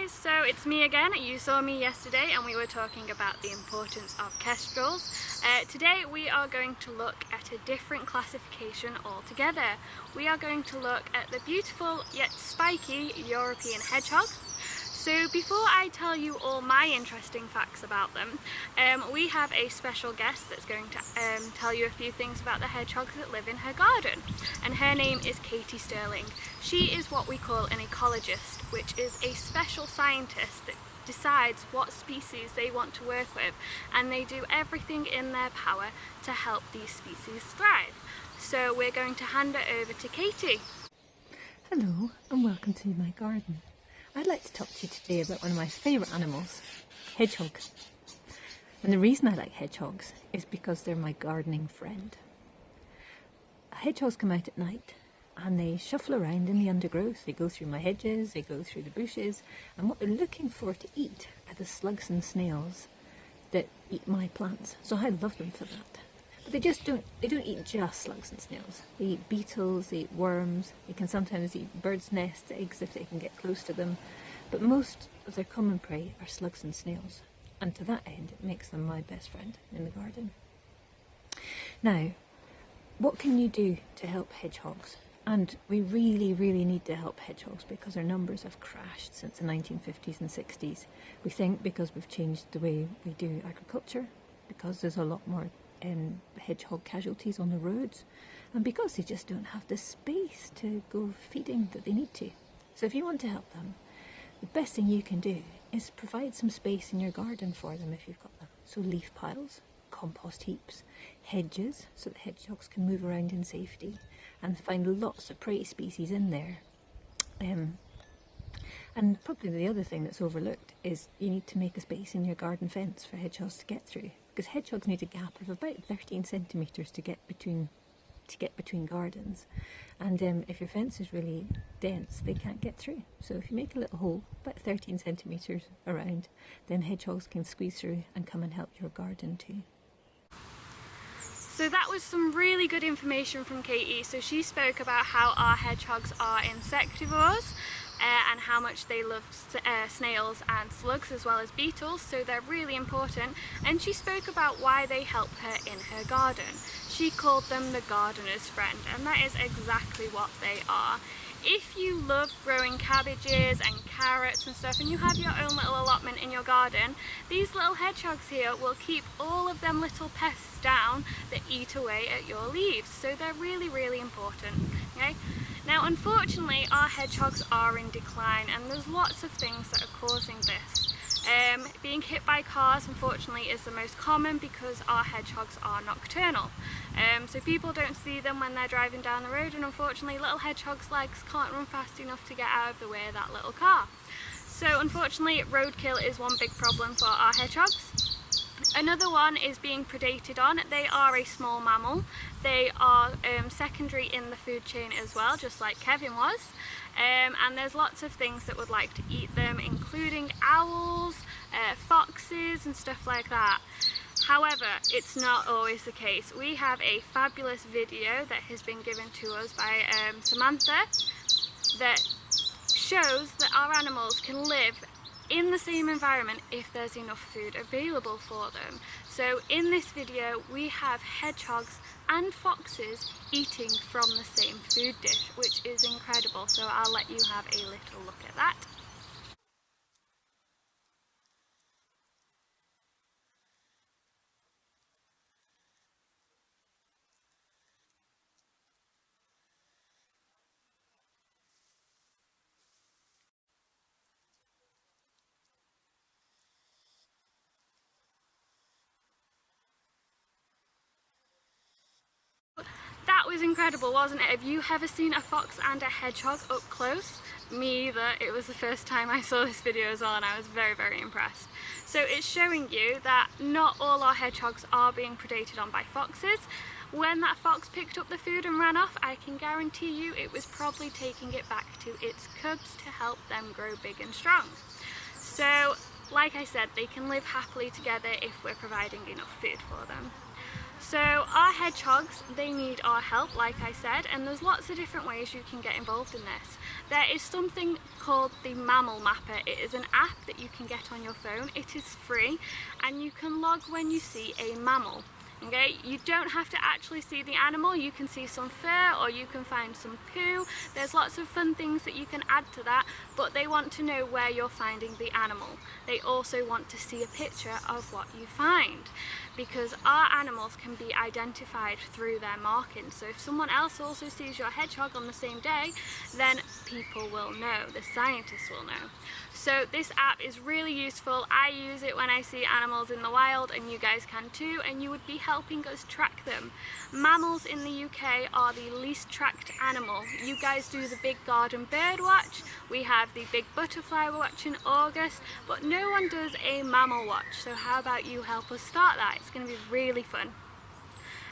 guys, so it's me again. You saw me yesterday and we were talking about the importance of kestrels. Today we are going to look at a different classification altogether. We are going to look at the beautiful yet spiky European hedgehog. So before I tell you all my interesting facts about them, we have a special guest that's going to tell you a few things about the hedgehogs that live in her garden. And her name is Katie Sterling. She is what we call an ecologist, which is a special scientist that decides what species they want to work with, and they do everything in their power to help these species thrive. So we're going to hand it over to Katie. Hello and welcome to my garden. I'd like to talk to you today about one of my favourite animals, hedgehogs. And the reason I like hedgehogs is because they're my gardening friend. Hedgehogs come out at night and they shuffle around in the undergrowth. They go through my hedges, they go through the bushes, and what they're looking for to eat are the slugs and snails that eat my plants. So I love them for that. But they don't eat just slugs and snails. They eat beetles, they eat worms, they can sometimes eat birds' nest eggs if they can get close to them. But most of their common prey are slugs and snails. And to that end, it makes them my best friend in the garden. Now, what can you do to help hedgehogs? And we really, really need to help hedgehogs because their numbers have crashed since the 1950s and 60s. We think because we've changed the way we do agriculture, because there's a lot more hedgehog casualties on the roads, and because they just don't have the space to go feeding that they need to. So if you want to help them, the best thing you can do is provide some space in your garden for them if you've got them. So leaf piles, compost heaps, hedges so that hedgehogs can move around in safety and find lots of prey species in there. And probably the other thing that's overlooked is you need to make a space in your garden fence for hedgehogs to get through, because hedgehogs need a gap of about 13 centimetres to get between gardens, and if your fence is really dense they can't get through. So if you make a little hole about 13 centimetres around, then hedgehogs can squeeze through and come and help your garden too. So that was some really good information from Katie. So she spoke about how our hedgehogs are insectivores and how much they love snails and slugs as well as beetles, so they're really important. And she spoke about why they help her in her garden. She called them the gardener's friend, and that is exactly what they are. If you love growing cabbages and carrots and stuff and you have your own little allotment in your garden, these little hedgehogs here will keep all of them little pests down that eat away at your leaves. So they're really, really important. Okay? Now unfortunately our hedgehogs are in decline, and there's lots of things that are causing this. Being hit by cars unfortunately is the most common because our hedgehogs are nocturnal. So people don't see them when they're driving down the road, and unfortunately little hedgehogs' legs can't run fast enough to get out of the way of that little car. So unfortunately roadkill is one big problem for our hedgehogs. Another one is being predated on. They are a small mammal. They are secondary in the food chain as well, just like Kevin was. And there's lots of things that would like to eat them, including owls, foxes and stuff like that. However, it's not always the case. We have a fabulous video that has been given to us by Samantha that shows that our animals can live in the same environment if there's enough food available for them. So in this video we have hedgehogs and foxes eating from the same food dish, which is incredible. So I'll let you have a little look at that. That was incredible, wasn't it? Have you ever seen a fox and a hedgehog up close? Me either. It was the first time I saw this video as well, and I was very, very impressed. So it's showing you that not all our hedgehogs are being predated on by foxes. When that fox picked up the food and ran off, I can guarantee you it was probably taking it back to its cubs to help them grow big and strong. So like I said, they can live happily together if we're providing enough food for them. So our hedgehogs, they need our help, like I said, and there's lots of different ways you can get involved in this. There is something called the Mammal Mapper. It is an app that you can get on your phone. It is free, and you can log when you see a mammal. Okay, you don't have to actually see the animal, you can see some fur or you can find some poo. There's lots of fun things that you can add to that, but they want to know where you're finding the animal. They also want to see a picture of what you find, because our animals can be identified through their markings. So if someone else also sees your hedgehog on the same day, then people will know, the scientists will know. So this app is really useful. I use it when I see animals in the wild, and you guys can too, and you would be helping us track them. Mammals in the UK are the least tracked animal. You guys do the big garden bird watch, we have the big butterfly watch in August, but no one does a mammal watch. So how about you help us start that? It's going to be really fun.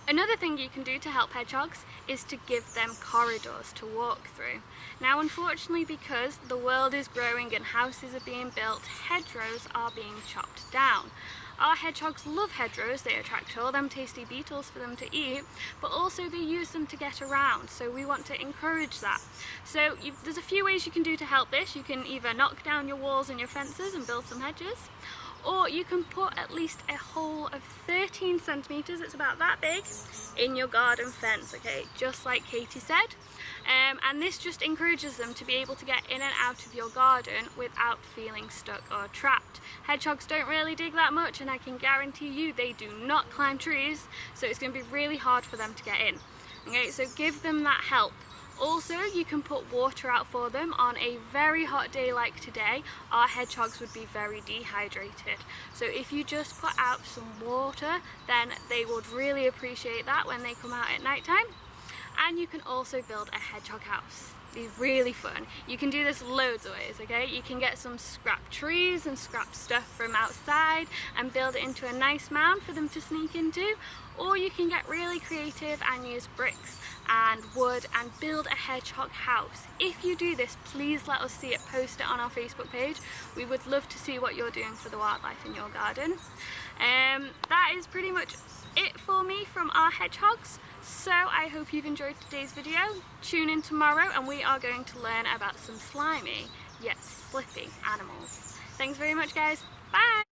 Another thing you can do to help hedgehogs is to give them corridors to walk through. Now unfortunately, because the world is growing and houses are being built, hedgerows are being chopped down. Our hedgehogs love hedgerows, they attract all them tasty beetles for them to eat, but also they use them to get around, so we want to encourage that. So there's a few ways you can do to help this. You can either knock down your walls and your fences and build some hedges, or you can put at least a hole of 13 centimetres, it's about that big, in your garden fence, okay, just like Katie said. And this just encourages them to be able to get in and out of your garden without feeling stuck or trapped. Hedgehogs don't really dig that much, and I can guarantee you they do not climb trees, so it's going to be really hard for them to get in. Okay, so give them that help. Also, you can put water out for them. On a very hot day like today, our hedgehogs would be very dehydrated. So if you just put out some water, then they would really appreciate that when they come out at night time. And you can also build a hedgehog house. Be really fun. You can do this loads of ways, okay? You can get some scrap trees and scrap stuff from outside and build it into a nice mound for them to sneak into, or you can get really creative and use bricks and wood and build a hedgehog house. If you do this, please let us see it, post it on our Facebook page. We would love to see what you're doing for the wildlife in your garden. That is pretty much it for me from our hedgehogs. So I hope you've enjoyed today's video. Tune in tomorrow and we are going to learn about some slimy yet slippy animals. Thanks very much guys. Bye!